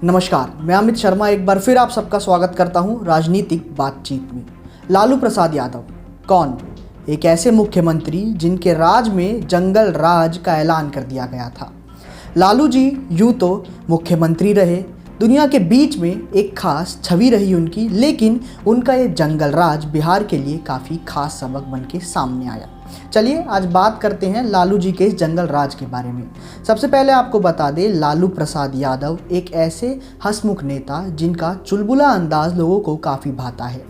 नमस्कार, मैं अमित शर्मा एक बार फिर आप सबका स्वागत करता हूं राजनीतिक बातचीत में। लालू प्रसाद यादव कौन? एक ऐसे मुख्यमंत्री जिनके राज में जंगल राज का ऐलान कर दिया गया था। लालू जी यूँ तो मुख्यमंत्री रहे, दुनिया के बीच में एक खास छवि रही उनकी, लेकिन उनका ये जंगल राज बिहार के लिए काफ़ी खास सबक बन के सामने आया। चलिए आज बात करते हैं लालू जी के इस जंगल राज के बारे में। सबसे पहले आपको बता दें, लालू प्रसाद यादव एक ऐसे हंसमुख नेता जिनका चुलबुला अंदाज लोगों को काफ़ी भाता है।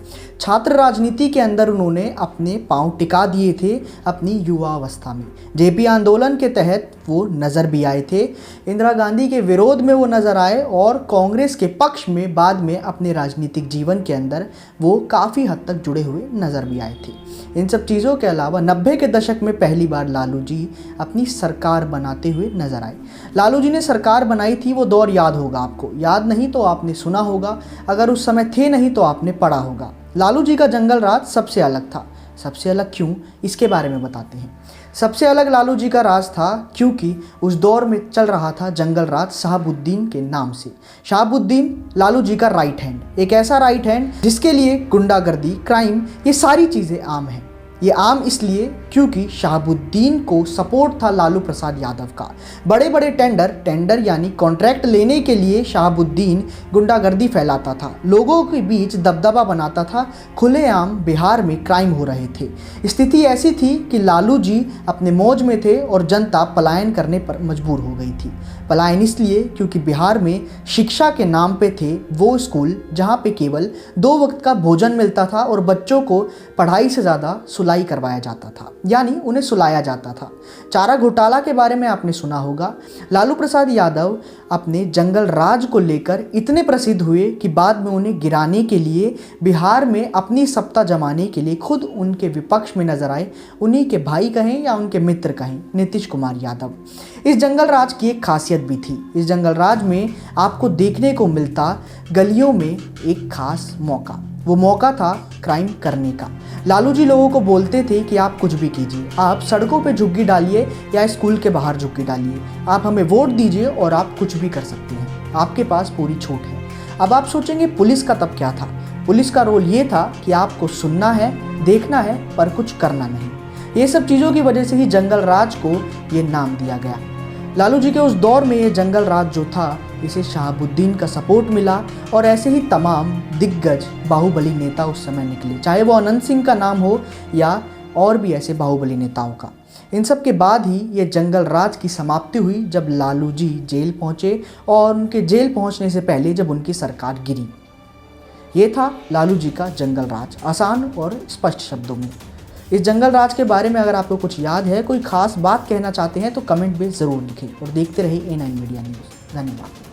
छात्र राजनीति के अंदर उन्होंने अपने पांव टिका दिए थे अपनी युवावस्था में। जेपी आंदोलन के तहत वो नज़र भी आए थे, इंदिरा गांधी के विरोध में वो नज़र आए और कांग्रेस के पक्ष में बाद में अपने राजनीतिक जीवन के अंदर वो काफ़ी हद तक जुड़े हुए नज़र भी आए थे। इन सब चीज़ों के अलावा 90 के दशक में पहली बार लालू जी अपनी सरकार बनाते हुए नजर आए। लालू जी ने सरकार बनाई थी, वो दौर याद होगा आपको, याद नहीं तो आपने सुना होगा, अगर उस समय थे नहीं तो आपने पढ़ा होगा। लालू जी का जंगल राज सबसे अलग था। सबसे अलग क्यों, इसके बारे में बताते हैं। सबसे अलग लालू जी का राज था क्योंकि उस दौर में चल रहा था जंगल राज शहाबुद्दीन के नाम से। शहाबुद्दीन लालू जी का राइट हैंड, एक ऐसा राइट हैंड जिसके लिए गुंडागर्दी, क्राइम, ये सारी चीज़ें आम हैं। ये आम इसलिए क्योंकि शहाबुद्दीन को सपोर्ट था लालू प्रसाद यादव का। बड़े बड़े टेंडर यानी कॉन्ट्रैक्ट लेने के लिए शहाबुद्दीन गुंडागर्दी फैलाता था, लोगों के बीच दबदबा बनाता था, खुलेआम बिहार में क्राइम हो रहे थे। स्थिति ऐसी थी कि लालू जी अपने मौज में थे और जनता पलायन करने पर मजबूर हो गई थी। पलायन इसलिए क्योंकि बिहार में शिक्षा के नाम पे थे वो स्कूल जहाँ पे केवल 2 वक्त का भोजन मिलता था और बच्चों को पढ़ाई से ज़्यादा सुलाई करवाया जाता था, यानी उन्हें सुलाया जाता था। चारा घोटाला के बारे में आपने सुना होगा। लालू प्रसाद यादव अपने जंगल राज को लेकर इतने प्रसिद्ध हुए कि बाद में उन्हें गिराने के लिए, बिहार में अपनी सत्ता जमाने के लिए खुद उनके विपक्ष में नजर आए, उन्हीं के भाई कहें या उनके मित्र कहें, नीतीश कुमार यादव। इस जंगल राज की एक खासियत भी थी। इस जंगल राज में आपको देखने को मिलता गलियों में एक खास मौका, वो मौका था क्राइम करने का। लालू जी लोगों को बोलते थे कि आप कुछ भी कीजिए, आप सड़कों पे झुग्गी डालिए या स्कूल के बाहर झुग्गी डालिए, आप हमें वोट दीजिए और आप कुछ भी कर सकते हैं, आपके पास पूरी छूट है। अब आप सोचेंगे पुलिस का तब क्या था? पुलिस का रोल ये था कि आपको सुनना है, देखना है, पर कुछ करना नहीं। ये सब चीज़ों की वजह से ही जंगल राज को ये नाम दिया गया। लालू जी के उस दौर में ये जंगल राज जो था, इसे शहाबुद्दीन का सपोर्ट मिला और ऐसे ही तमाम दिग्गज बाहुबली नेता उस समय निकले, चाहे वो अनंत सिंह का नाम हो या और भी ऐसे बाहुबली नेताओं का। इन सब के बाद ही ये जंगल राज की समाप्ति हुई जब लालू जी जेल पहुँचे और उनके जेल पहुँचने से पहले जब उनकी सरकार गिरी। ये था लालू जी का जंगल राज, आसान और स्पष्ट शब्दों में। इस जंगल राज के बारे में अगर आपको कुछ याद है, कोई खास बात कहना चाहते हैं तो कमेंट में ज़रूर लिखें और देखते रहिए A9 मीडिया न्यूज़। धन्यवाद।